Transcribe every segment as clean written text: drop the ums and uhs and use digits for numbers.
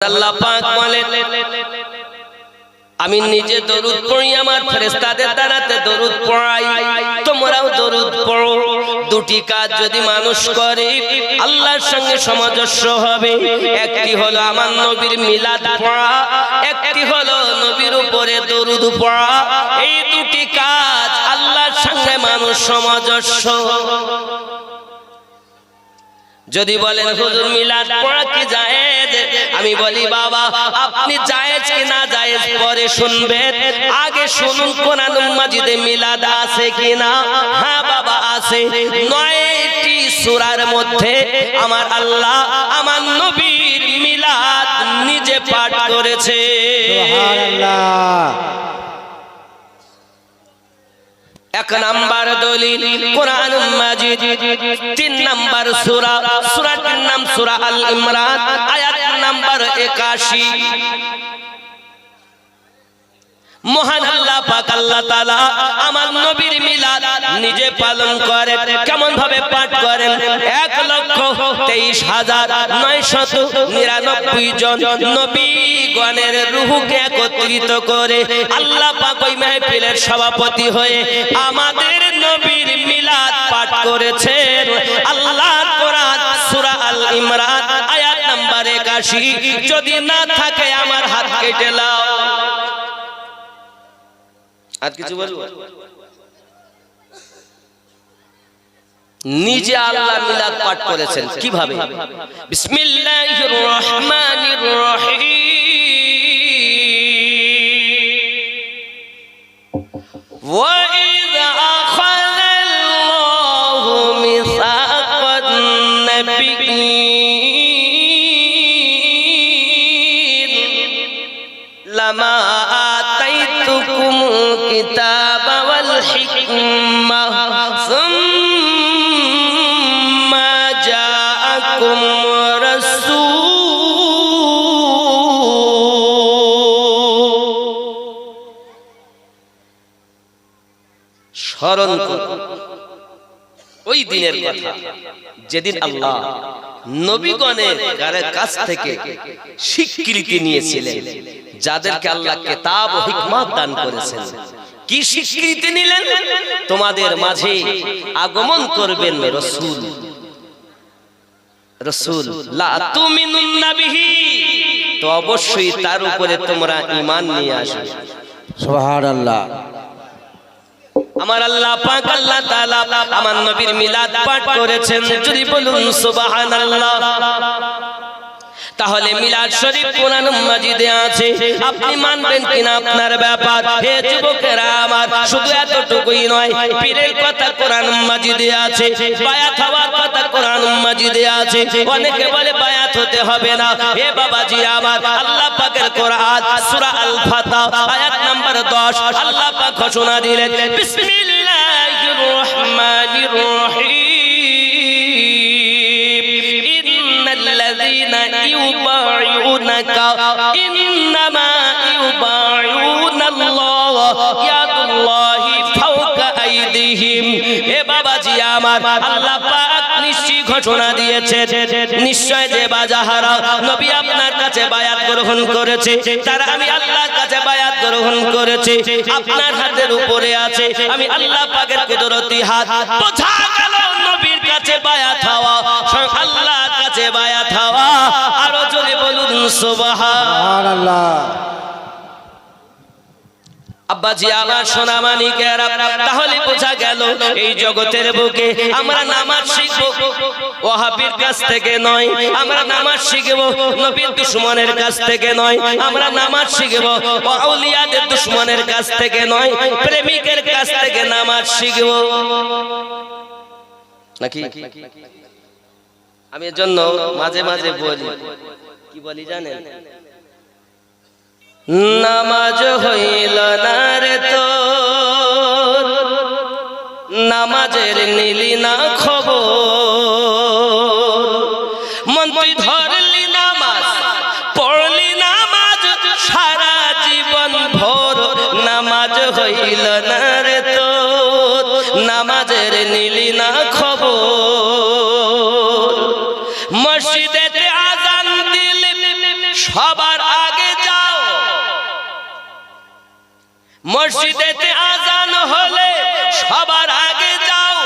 আল্লাহ পাক বলেন আমি নিজে দরুদ পড়ি, আমার ফেরেশতাদের দ্বারাতে দরুদ পড়াই, তোমরাও দরুদ পড়ো। দুটি কাজ যদি মানুষ করে আল্লাহর সঙ্গে সামঞ্জস্য হবে। একটি হলো আমার নবীর মিলাদ পড়া, একটি হলো নবীর উপরে দরুদ পড়া। এই দুটি কাজ আল্লাহর সঙ্গে মানুষ সামঞ্জস্য। যদি বলেন হুজুর মিলাদ পড়া কি জায়েজ, আমি বলি বাবা আপনি জায়েজ কি না জায়েজ পরে শুনবেন, আগে শুনুন কোরআন মাজিদে মিলাদ আছে কিনা। হ্যাঁ বাবা আছে, 9টি সূরার মধ্যে আমার আল্লাহ আমার নবীর মিলাদ নিজে পাঠ করেছে। সুবহানাল্লাহ। এক নাম্বার দলিল কোরআন মাজিদ, 3 নাম্বার সূরা, সূরাটির নাম সূরা আল ইমরান, আয়াত নাম্বার 81। মহান আল্লাহ পাক আল্লাহ তাআলা আমার নবীর মিলাদ নিজে পালন করেন। কেমন ভাবে পাঠ করেন? 1,23,999 জন নবীগণের রূহকে একত্রিত করে আল্লাহ পাক ওই মাহফিলের সভাপতি হয়ে আমাদের নবীর মিলাদ পাঠ করেছেন। আল্লাহর কোরআন সূরা আল ইমরান আয়াত নাম্বার 81। যদি না থাকে আমার হাত কেটে নাও। আর কিছু বলবো? নিজে আল্লাহ মিলাদ পাঠ করেছেন কিভাবে? বিসমিল্লাহির রহমানির রহিম। ওয়া ইযা আখাযাল্লাহু মিসাকান নাবিয়্যিন লামা الكتاب والحكمة ثم جاءكم رسول স্মরণ করুন ওই দিনের কথা যেদিন আল্লাহ নবীগণের কাছ থেকে স্বীকৃতি নিয়েছিলেন, যাদেরকে আল্লাহ কিতাব ও হিকমত দান করেছেন। কি স্বীকৃতি নিলেন? তোমাদের মাঝে আগমন করবেন রাসূল। রাসূল লা তুমিনুন্না বিহি, তো অবশ্যই তার উপরে তোমরা ঈমান নিয়ে আসবে। সুবহানাল্লাহ। আমার আল্লাহ পাক আল্লাহ তাআলা আমার নবীর মিলাদ পাঠ করেছেন। যদি বলুন সুবহানাল্লাহ। তাহলে মিলাদ শরীফ কোরআন মাজিদে আছে, আপনি মানবেন কিনা আপনার ব্যাপার। হে যুবকেরা আমার, শুধু এতটুকুই নয়, পীরের কথা কোরআন মাজিদে আছে, বায়াত হওয়ার কথা কোরআন মাজিদে আছে। অনেকে বলে বায়াত হতে হবে না। হে বাবাজি আমার, আল্লাহ পাকের কোরআন সূরা আল ফাতহ আয়াত নাম্বার 10 আল্লাহ পাক ঘোষণা দিলেন বিসমিল্লাহির রহমানির রহিম। إنما يبايعون الله يد الله فوق أيديهم। এ বাবাজি আমার, আল্লাহ পাক নিশ্চয় ঘোষণা দিয়েছে, নিশ্চয় যে বাজাহারা নবী আপনার কাছে বায়াত গ্রহণ করেছে, তারা আমি আল্লাহর কাছে বায়াত গ্রহণ করেছে। আপনার হাতের উপরে আছে আমি আল্লাহ পাকের কুদরতি হাত। বোঝা গেল নবীর কাছে বায়াত হওয়া, আল্লাহর কাছে বায়াত হওয়া। আরো জোরে বলুন সুবহানাল্লাহ। আব্বাজি আমার সোনা মানিকেরা, তাহলে বোঝা গেল এই জগতের বুকে আমরা নামাজ শিখব ওয়াহাবীর কাছ থেকে নয়, আমরা নামাজ শিখব নবীর দুশমনের কাছ থেকে নয়, আমরা নামাজ শিখব আউলিয়াদের দুশমনের কাছ থেকে নয়, প্রেমিকের কাছ থেকে নামাজ শিখব নাকি? আমি এর জন্য মাঝে মাঝে বলি, কি বলি জানেন? নামাজ হইল না রে তোর, নামাজের নিলি না খবর। মন তুই ধরলি নামাজ, পড়লি নামাজ সারা জীবন ভোর। নামাজ হইল না রে তোর, নামাজের নিলি না খবর। মসজিদে আযান দিলে সব সবার আগে যাও। মসজিদেতে আজান হলে সবার আগে যাও।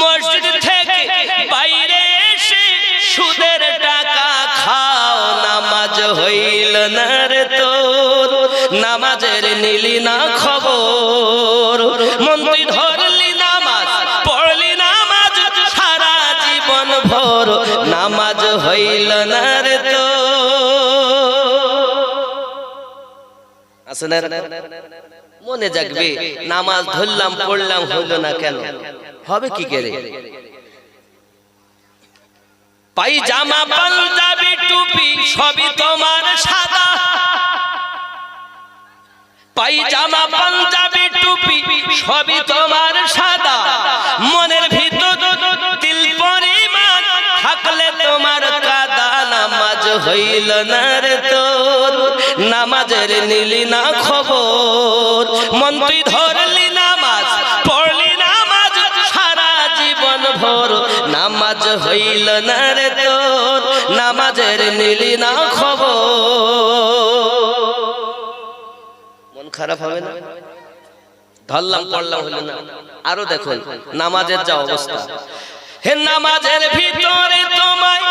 মসজিদ থেকে বাইরে এসে সুদের টাকা খাও। নামাজ হইল না রে তোর, নামাজের নিলি না খবর। মন তুই ধরলি নামাজ, পড়লি নামাজ সারা জীবন ভোর। নামাজ হইল না রে তোর। আছে না? মনে জাগবে নামাজ ধরলাম পড়লাম হইল না কেন? হবে কি করে? পায়জামা পাঞ্জাবি টুপি সবই তোমার সাদা। পায়জামা পাঞ্জাবি টুপি সবই তোমার সাদা। মনের ভিতর তিল পরিমাণ থাকলে তোমার কাদা। নামাজ হইল না রে তোর, নামাজের নিলি না খবর। মন তুই ধরলি নামাজ, পড়লি নামাজ সারা জীবন ভোর। নামাজ হইল না রে তোর, নামাজের নিলি না খবর। মন খারাপ হবে না? ধরলাম পড়লাম হইল না। আরো দেখুন নামাজের যা অবস্থা। হে নামাজের ভিতরে তোমায়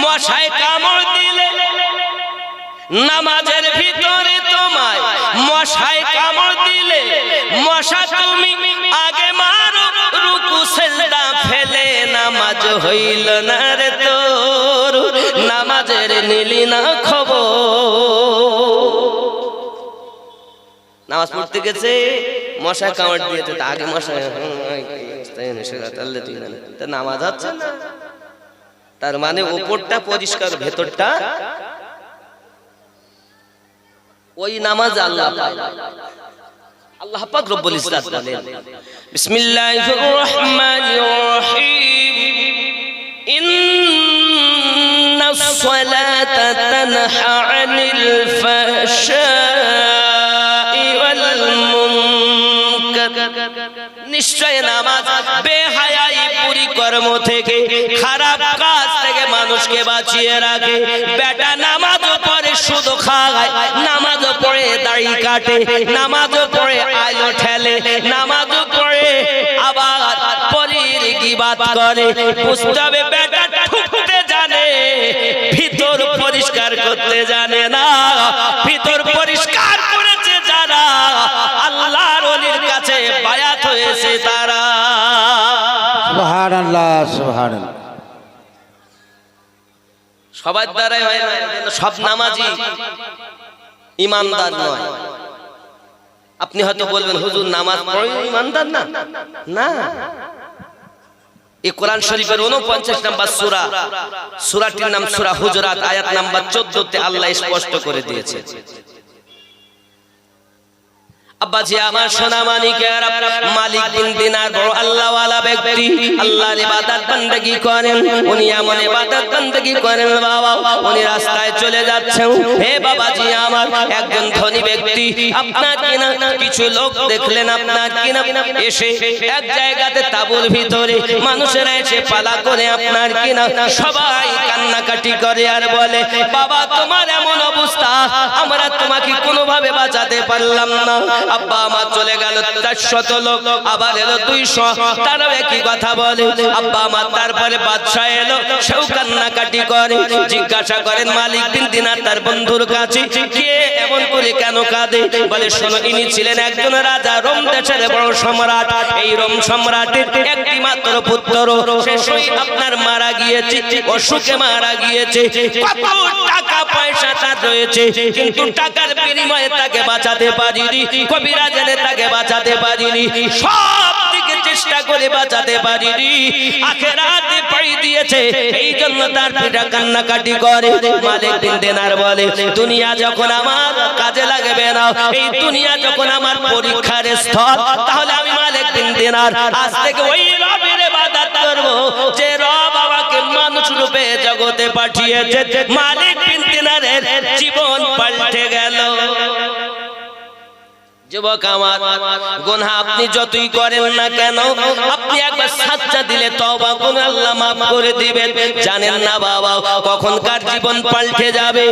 মশায় কামড় দিলে, নামাজের ভিতরে তোমায় মশায় কামড় দিলে, মশা তুমি আগে মারো রুকু সিজদা ফেলে। নামাজ হইল না রে তোর, নামাজের নিলি না খবর। নামাজ পড়তে গেছে মশায় কামড় দিয়েছে, তা আগে মশায় নামাজ হচ্ছে না। তার মানে উপরটা পরিষ্কার, ভেতরটা ওই নামাজ আল্লাহ পায়। আল্লাহ পাক রব্বুল ইজ্জত বলেন বিসমিল্লাহির রহমানির রহিম, ইন্নাস সালাতা তানহা আনিল ফাহশাই ওয়াল মুনকার। নিশ্চয় নামাজ বেহায়াই বুরি কর্ম থেকে, খারাপ কাজ থেকে মানুষকে বাঁচিয়ে রাখে। বেটা নামাজও পড়ে সুদ খায়, নামাজও পড়ে দাড়ি কাটে, নামাজও পড়ে আলো ঠেলে, নামাজও পড়ে আবার পরীর গীবাত করে। বুঝতে হবে বেটা ঠুকতে জানে, ভিতর পরিষ্কার করতে জানে না। ভিতর পরিষ্কার করেছে যারা, আল্লাহর ওলির কাছে বায়াত হয়েছে তারা। সুবহানাল্লাহ সুবহানাল্লাহ। সবার দ্বারাই হয় না, সব নামাজি ইমানদার নয়। আপনি হয়তো বলবেন হুজুর নামাজ পড়ে ইমানদার না? না, এই কোরআন শরীফের 49 নম্বর সূরা, সূরাটির নাম সূরা হুজুরাত, আয়াত নাম্বার 14 তে আল্লাহ স্পষ্ট করে দিয়েছে। আব্বাজি আমার সোনা মানিকেরা, মালিক বিন দিনার বড় আল্লাহওয়ালা ব্যক্তি, আল্লাহর ইবাদত বندگی করেন। উনি এমন ইবাদত বندگی করেন বাবা, উনি রাস্তায় চলে যাচ্ছেন। হে বাবাজি আমার, একজন ধনী ব্যক্তি আপনার কিনা কিছু লোক দেখলেন আপনার কিনা এসে এক জায়গাতে তাঁবুর ভিতরে মানুষেরা এসে পালা করে আপনার কিনা সবাই কান্নাকাটি করে আর বলে, বাবা তোমার এমন অবস্থা, আমরা তোমাকে কোনোভাবে বাঁচাতে পারলাম না। আব্বা আমার চলে গেল 400 লোক, আবার এলো 200, তারাও একই কথা বলে। আব্বা আমার তারপরে বাদশাহ এলো, সেও কান্নাকাটি করে। জিজ্ঞাসা করেন মালিক বিন দিনার তার বন্ধুর কাছে, কে এমন করে কেন কাঁদে? বলে শোনো, ইনি ছিলেন একজন রাজা, রোম দেশের বড় সম্রাট। এই রোম সম্রাটের একটি মাত্র পুত্র, শেষই আপনার মারা গিয়েছে, অসুখে মারা গিয়েছে। কত টাকা পয়সা তার রয়েছে, কিন্তু টাকার বিনিময়ে তাকে বাঁচাতে পারিনি, কবিরাজ এনে তাকে বাঁচাতে পারিনি, সব দিকে চেষ্টা করে বাঁচাতে পারিনি। আখিরাতে পাই দিয়েছে, এই জন্য তার পিতা কান্নাকাটি করে। মালিক বিন দিনার বলে, দুনিয়া যখন আমার কাজে লাগবে না, এই দুনিয়া যখন আমার পরীক্ষার স্থল, তাহলে আমি মালিক বিন দিনার আজ থেকে ওই রবের ইবাদত করব যে রব আমাকে মানুষ রূপে জগতে পাঠিয়েছে। মালিক বিন দিনারের জীবন পাল্টে গেল। যুবক আমার, গুনাহ আপনি যতই করেন না কেন, আপনি একবার সাজদা দিলে তওবা করে আল্লাহ maaf করে দিবেন। জানেন না বাবা, কখনকার জীবন পাল্টে যাবে।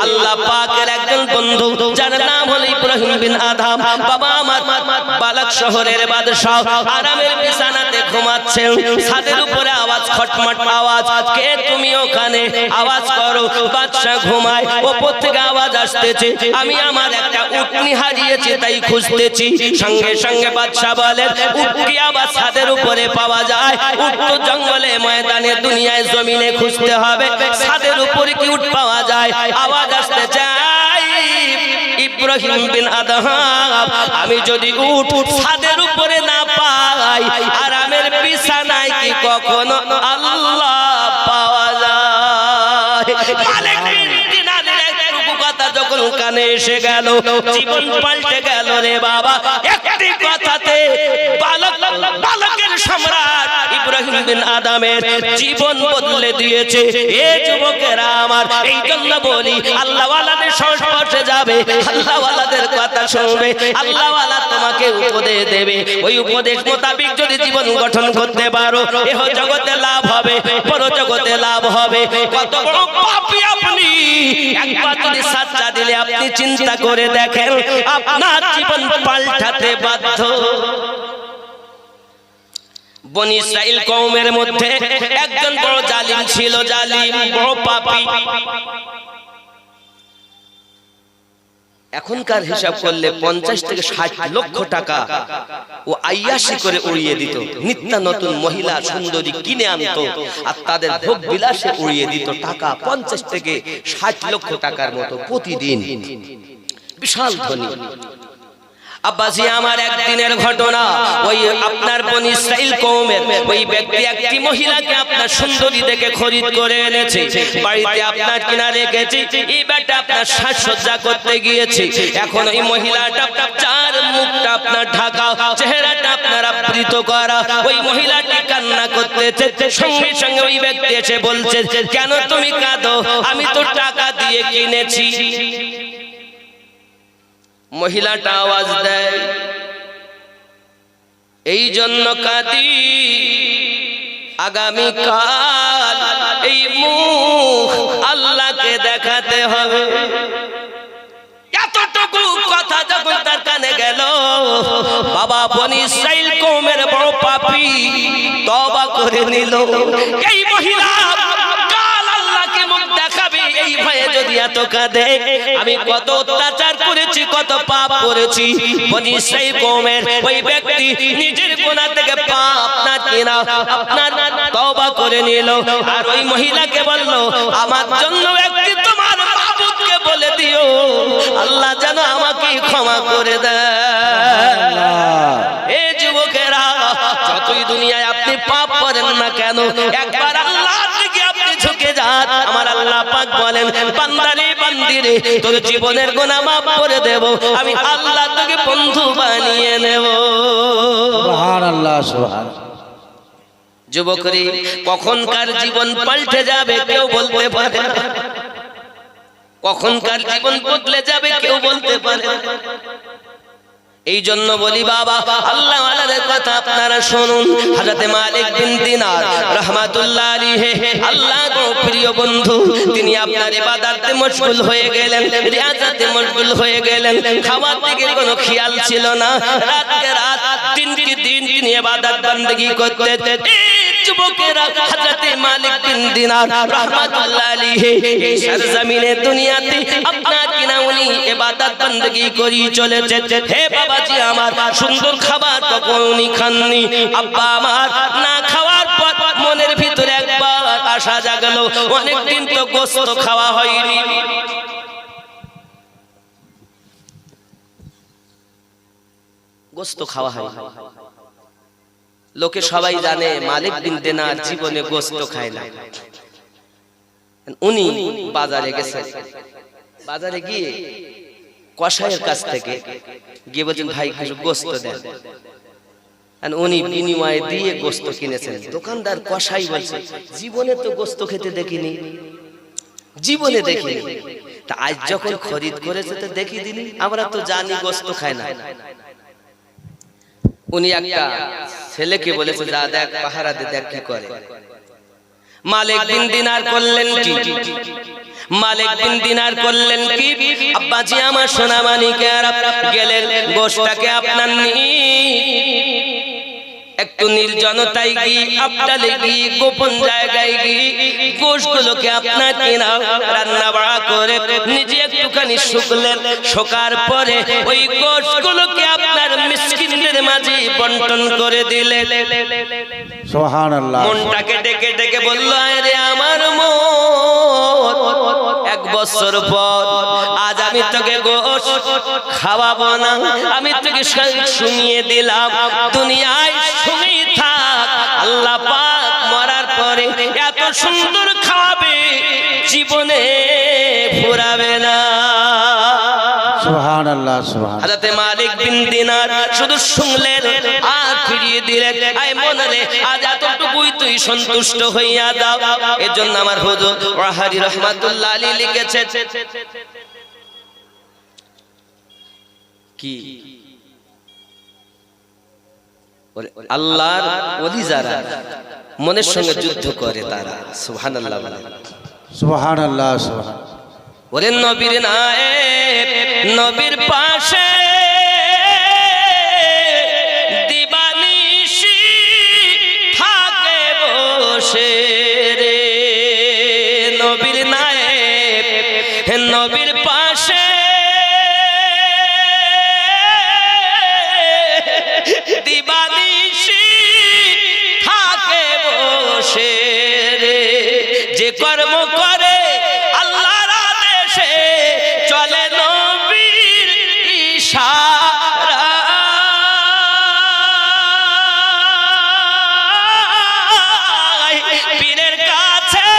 আল্লাহ পাকের একজন বন্ধু, যার নাম হলো ইব্রাহিম বিন আদম। বাবা আমার বালাক শহরের বাদশা আরামের বিছানাতে ঘুমাচ্ছেন, ছাদের উপরে আওয়াজ, খটমট আওয়াজ। কে তুমি ওখানে? আওয়াজ করো। বাদশা ঘুমায়, উপর থেকে আওয়াজ আসতেছে, আমি আমার একটা উটনি হারিয়েছি তাই খুঁজতেছি। সঙ্গে সঙ্গে বাদশা বলেন, উট কি আবার ছাদের উপরে পাওয়া যায়? উট তো জঙ্গলে, ময়দানে, দুনিয়ায়, জমিনে খুঁজতে হবে। ছাদের উপরে কি উট পাওয়া যায়? আওয়াজ আসতে চাই, ইব্রাহিম বিন আদম, আমি যদি উট ছাদের উপরে না পাই, আরামের বিছানায় কি কখনো আল্লাহ পাওয়া যায়? মালিক বিন দিনারের একটুকু কথা যখন কানে এসে গেল, জীবন পাল্টে গেল রে বাবা। একটি কথাতে বালকের সম্রাট ইব্রাহিম বিন আদমের জীবন বদলে দিয়েছে। এ যুবকেরা আমার, এই জন্য বলি, আল্লাহওয়ালাদের সংস্পর্শে যাবে, আল্লাহওয়ালাদের কথা শুনবে, আল্লাহওয়ালা তোমাকে উপদেশ দেবে। ওই উপদেশ মোতাবেক যদি জীবন গঠন করতে পারো, এহ জগতে লাভ হবে, পর জগতে লাভ হবে। কত বড় পাপী আপনি! একবার যদি সাজদা দিলে আপনি চিন্তা করে দেখেন, আপনার জীবন পাল্টাতে বাধ্য। বনি ইসরাইল কওমের মধ্যে একজন বড় জালিম ছিল, জালিম, বড় পাপী। এখনকার হিসাব করলে 50 থেকে 60 লক্ষ টাকা ও আইয়াশি করে উড়িয়ে দিত। নিত্য নতুন মহিলা সুন্দরী কিনে আনতো আর তাদের ভোগ বিলাসে উড়িয়ে দিত টাকা 50 থেকে 60 লক্ষ টাকার মতো প্রতিদিন। বিশাল ধনী। আব্বাজি আমার একদিনের ঘটনা, ওই আপনার বনি ইসরাইল কওমের ওই ব্যক্তি একটি মহিলাকে আপনার সুন্দরী দেখে খরিদ করে এনেছে, বাড়িতে আপনার কিনা রেখেছে। এই বেটা আপনার সাজসজ্জা করতে গিয়েছে। এখন ওই মহিলাটা চার মুখটা আপনার ঢাকা, চেহারাটা আপনার আবৃত করা। ওই মহিলাটি কান্না করতেছে। সঙ্গে সঙ্গে ওই ব্যক্তি এসে বলছে, কেন তুমি কাঁদো? আমি তো টাকা দিয়ে কিনেছি। মহিলাটা আওয়াজ দেয়, এই জন্য কাঁদি, আগামীকাল এই মুখ আল্লাহকে দেখাতে হবে। এতটুকু কথা যখন তার কানে গেল, বাবা বনি ইসরাইল কওমের বড় পাপী তওবা করে নিল। এই মহিলা এই ভয়ে যদি এত কাঁদে, আমি কত অত্যাচার করেছি, কত পাপ করেছি। বনি ইসরাইল কওমের ওই ব্যক্তি নিজের গুনাহ থেকে পাপ না কিনা আপনার তওবা করে নিল। আর ওই মহিলাকে বলল, আমার জন্য একটি তোমার মাবুদকে বলে দিও, আল্লাহ যেন আমাকে ক্ষমা করে দেয়। এই যুবকেরা, যতই দুনিয়ায় আপনি পাপ করেন না কেন, একবার আল্লাহর দিকে আপনি ঝুঁকে যান। আমার আল্লাহ পাক বলেন, বান্দারে বান্দিরে, তোর জীবনের গুনাহ মাফ করে দেব, আমি আল্লাহ তোকে বন্ধু বানিয়ে নেব। সুবহানাল্লাহ, সুবহানাল্লাহ। যুবকরে, কখনকার জীবন পাল্টে যাবে কেউ বলতে পারে না। কখনকার জীবন বদলে যাবে কেউ বলতে পারে না। এই জন্য বলি বাবা, আল্লাহ ওয়ালাদের কথা আপনারা শুনুন। হযরত মালিক বিন দিনার রাহমাতুল্লাহ আলাইহি, আল্লাহর প্রিয় বন্ধু, তিনি আপনার ইবাদতে মশগুল হয়ে গেলেন, রিয়াজাতে মশগুল হয়ে গেলেন। খাওয়ার দিকে কোনো খেয়াল ছিল না। রাতকে রাত, দিনকে দিন তিনি ইবাদত বندگی করতেন। যুবকেরা, হযরত মালিক বিন দিনার রাহমাতুল্লাহ আলাইহি এই সরজমিনে দুনিয়াতে আপনার কিনা উনি ইবাদত বندگی করি চলেছেন। হে বাবাজি আমার, সুন্দর খাবার তখন উনি খাননি। আব্বা আমার না খাওয়ার পর মনের ভিতরে একবার আশা জাগলো, অনেকদিন তো গোশত খাওয়া হয়নি। গোশত খাওয়া হয়, লোকে সবাই জানে মালিক বিন দিনার জীবনে গোশত খায় না। উনি বাজারে গেছেন, বাজারে গিয়ে কসাইয়ের কাছ থেকে গিয়ে বলছেন, ভাই কিছু গোশত দেন। উনি বিনিময়ে দিয়ে গোশত কিনেছেন। দোকানদার কসাই বলছে, জীবনে তো গোশত খেতে দেখিনি, জীবনে দেখিনি। তা আজ যখন খরিদ করেছে তো দেখি দিনি, আমরা তো জানি গোস্ত খায় না। উনি একটা ছেলেকে বলেছে যা দেখ পাহারা দে, দেখ কি করে। মালিক বিন দিনার করলেন কি? মালিক বিন দিনার করলেন কি? আব্বাজি আমার সোনা মানিকেরা গেলেন গোশটাকে আপনার একটু নির্জনতায় গিয়ে আপনালে গিয়ে গোপন জায়গায় গিয়ে গোশগুলোকে আপনার কিনা রান্না বাড়া করে নিজে একটুখানি শুকলেন। শোকার পরে ওই গোশগুলোকে আপনার মিসকিনদের মাঝে বন্টন করে দিলেন। সুবহানাল্লাহ। মনটাকে ডেকে ডেকে বলল, আরে আমার মন, 1 বছর পর আজ আমি তোকে গোশ খাওয়াবো না, আমি তোকে শুনিয়ে দিলাম দুনিয়ায় শুনেই থাক, আল্লাহ পাক মরার পরে এত সুন্দর খাওয়াবে জীবনে ফুরাবে না। সুবহানাল্লাহ সুবহানাল্লাহ। হযরত মালিক বিন দিনার শুধু শুনলেন আর ফিরিয়ে দিলেন, আয় মনরে আজ এতটুকুই তুই সন্তুষ্ট হইয়া দাও। এজন্য আমার হুজুর ওয়াহারি রাহমাতুল্লাহ আলাইহি লিখেছেন কি আল্লাহর ওলি যারা মনের সঙ্গে যুদ্ধ করে তারা সুবহানাল্লাহ বলেন। সুবহানাল্লাহ সুবহানাল্লাহ। ওরে নবীর নায়েব নবীর পাশে দিবানিশি থাকে বসে রে, নবীর নায়েব নবীর পাশে দিবানিশি থাকে বসে রে, যে কর্ম করে আল্লাহর আদেশে চলে নবীর ইশারায়, পীরের কাছে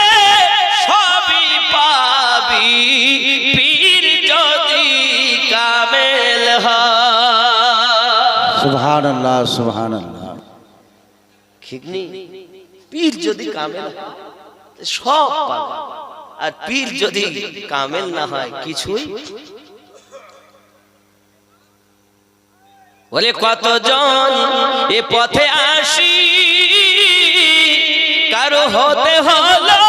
সবই পাবি পীর যদি কামেল হয়। সুবহানাল্লাহ সুবহানাল্লাহ। ঠিক নেই? পীর যদি কামেল হয় সব পাবে, আর পীর যদি কামেল না হয় কিছুই। বলে কতজন এ পথে আসি কারো হতে হলো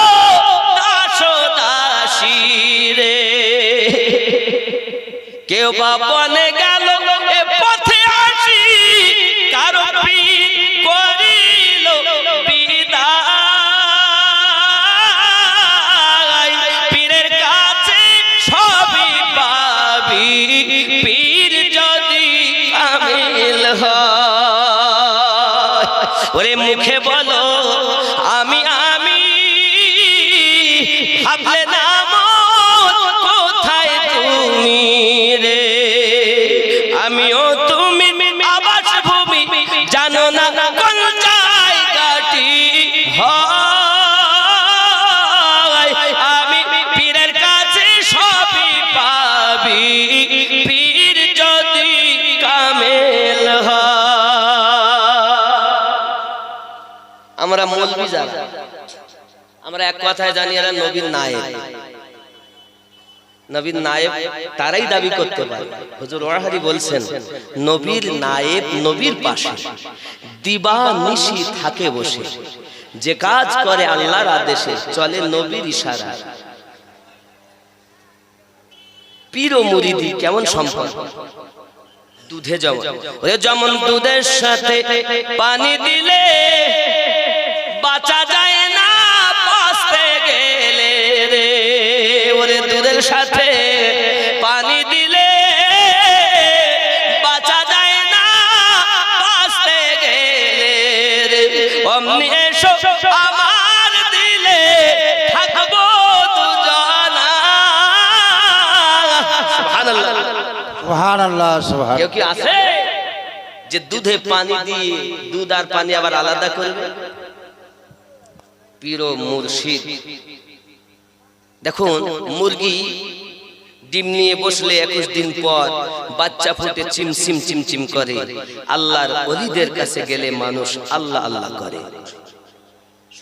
দাস দাসী রে, কেউ বা বনে গেল এ পথে আসি কারো পীর করিল বিদায়, পীরের কাছে সবই পাবি পীর যদি কামিল হয়। ওরে মুখে বলো আমি আমি, ভাবলে না মন কোথায় তুমি রে, আমিও তুমি আবাস ভূমি জানো না কোন জায়গাটি হয়, আমি পীরের কাছে সবই পাবি পীর যদি কামেল হয়। আমরা মৌলবি যারা আমরা এক কথায় জানি এরা নবীর নায়েব। নবীর নায়েব তারাই দাবি করতে পারে। হুজুর ওয়াহারি বলছেন নবীর নায়েব নবীর পাশে দিবা নিশি থাকে বসে, যে কাজ করে আল্লাহর আদেশে চলে নবীর ইশারায়। পীর ও মুরিদি কেমন সম্পর্ক? দুধে যেমন, ওরে যেমন দুধের সাথে পানি দিলে বাঁচা যায় না বাঁচতে গেলে রে, ওরে দুধের সাথে পানি দিলে বাঁচা যায় না বাঁচতে গেলে রে, অমনি এসো আমার দিলে থাকবো দুজনা। সুবহানাল্লাহ সুবহানাল্লাহ সুবহানাল্লাহ। কেউ কি আছে যে দুধে পানি দিয়ে দুধ আর পানি আবার আলাদা করবে? পীর ও মুর্শিদ। দেখুন মুরগি ডিম নিয়ে বসলে 21 দিন পর বাচ্চা ফুটে চিমচিম চিমচিম করে, আল্লাহর ওলিদের কাছে গেলে মানুষ আল্লাহ আল্লাহ করে।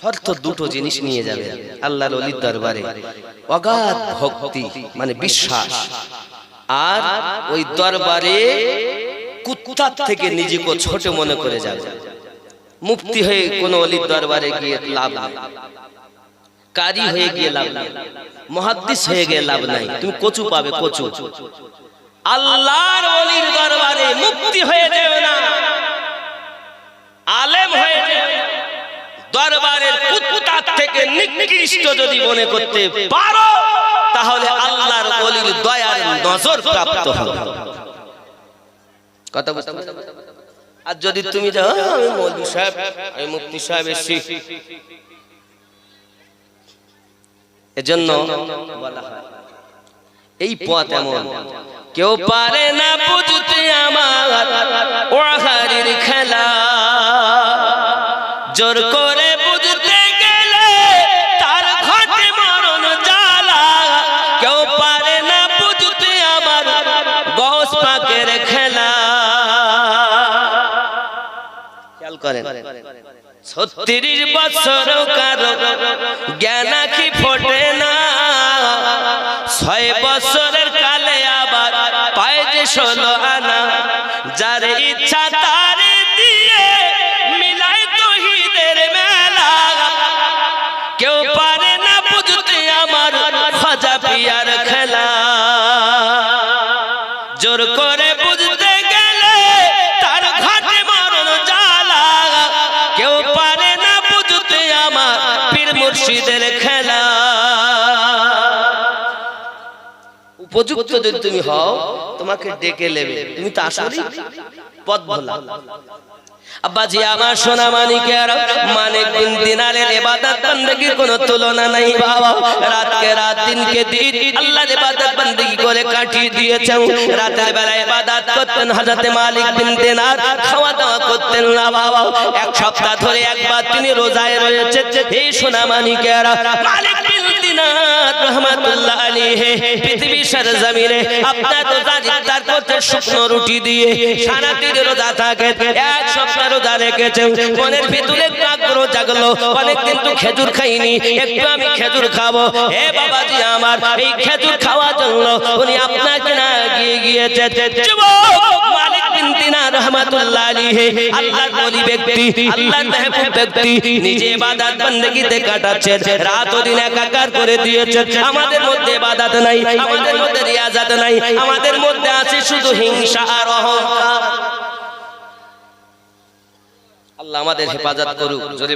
শর্ত দুটো জিনিস নিয়ে যাবে আল্লাহর ওলির দরবারে, অগাধ ভক্তি মানে বিশ্বাস, আর ওই দরবারে কুত্তার থেকে নিজেকে ছোট মনে করে যাবে। মুফতি হয়ে কোন ওলির দরবারে গিয়ে লাভ নেই, কারি হয়ে গিয়ে লাভ নেই, মুহাদ্দিস হয়ে গিয়ে লাভ নাই, তুমি কচু পাবে কচু। আল্লাহর ওলির দরবারে মুফতি হয়ে যাবে না, আলেম হয়ে যাবে, দরবারের কুত্তার থেকে নিকৃষ্ট যদি মনে করতে পারো তাহলে আল্লাহর ওলির দয়ার নজর প্রাপ্ত হবে। কথা বুঝতে পারছো? আর যদি তুমি যাও আমি মৌলভী সাহেব, আমি মুফতি সাহেব এসেছি, এজন্য বলা হয় এই পথ এমন, কেউ পারে না বুঝতে আমার ওয়াহারির খেলা, জোর করে বুঝতে গেলে তার ঘটে মরণ জ্বালা, কেউ পারে না বুঝতে আমার গৌস পাকের খেলা। খেয়াল করেন 36 বছর কারো জ্ঞান কি ফোটে না, 6 বছরের কালে আবার পায় যে 16 আনা, যার ইচ্ছা তারে দিয়ে মিলাই তৌহিদের মেলা, কেউ পারে না বুঝতে আমার খাজা পিয়ার খেলা, জোর করে বুঝতে গেলে তার ঘাটে মরণ জ্বালা, কেউ পারে না বুঝতে আমার পীর মুর্শিদের খেলা। উপযুক্ত যদি তুমি হও তোমাকে ডেকে নেবে, তুমি তো আসলে পথ ভোলা। আব্বাজি আমার সোনা মানিকের, মানিক বিন দিনারের ইবাদত বندگির কোনো তুলনা নাই বাবা। রাতকে রাত দিনকে দিন আল্লাহর ইবাদত বندگি করে কাটিয়ে দিয়েছেন। রাতের বেলা ইবাদত করতেন হযরত মালিক বিন দিনার, খাওয়া দাওয়া করতেন না বাবা। এক সপ্তাহ ধরে একবার তিনি রোজায় রয়েছে। এই সোনা মানিকের, মালিক বিন দিনার রহমাতুল্লাহ আলাইহি পৃথিবীর সরজমিনে আপনার রোজা ইফতার করতে শুকনো রুটি দিয়ে সারা দিন রোজা থাকে। এক সপ্তাহ রোজা রেখেছেন, মনের ভিতরে আগ্রহ জাগলো, অনেকদিন তো খেজুর খাইনি, একটু আমি খেজুর খাবো। হে বাবাজি আমার, এই খেজুর খাওয়ার জন্য উনি আপনাকে না গিয়েছে। যুবক মালিক বিন দিনার রহমাতুল্লাহ আলাইহি আল্লাহর ওলি ব্যক্তি, আল্লাহর মেহবুব ব্যক্তি, নিজে ইবাদত বندگিতে কাটাচ্ছেন, রাত ও দিন একাকার করে দিয়েছেন। আমাদের মধ্যে ইবাদত নাই, আমাদের মধ্যে রিয়াজাত নাই, আমাদের মধ্যে আছে শুধু হিংসা আর অহংকার। আল্লাহ আমাদের হেফাজত করুক। জোরে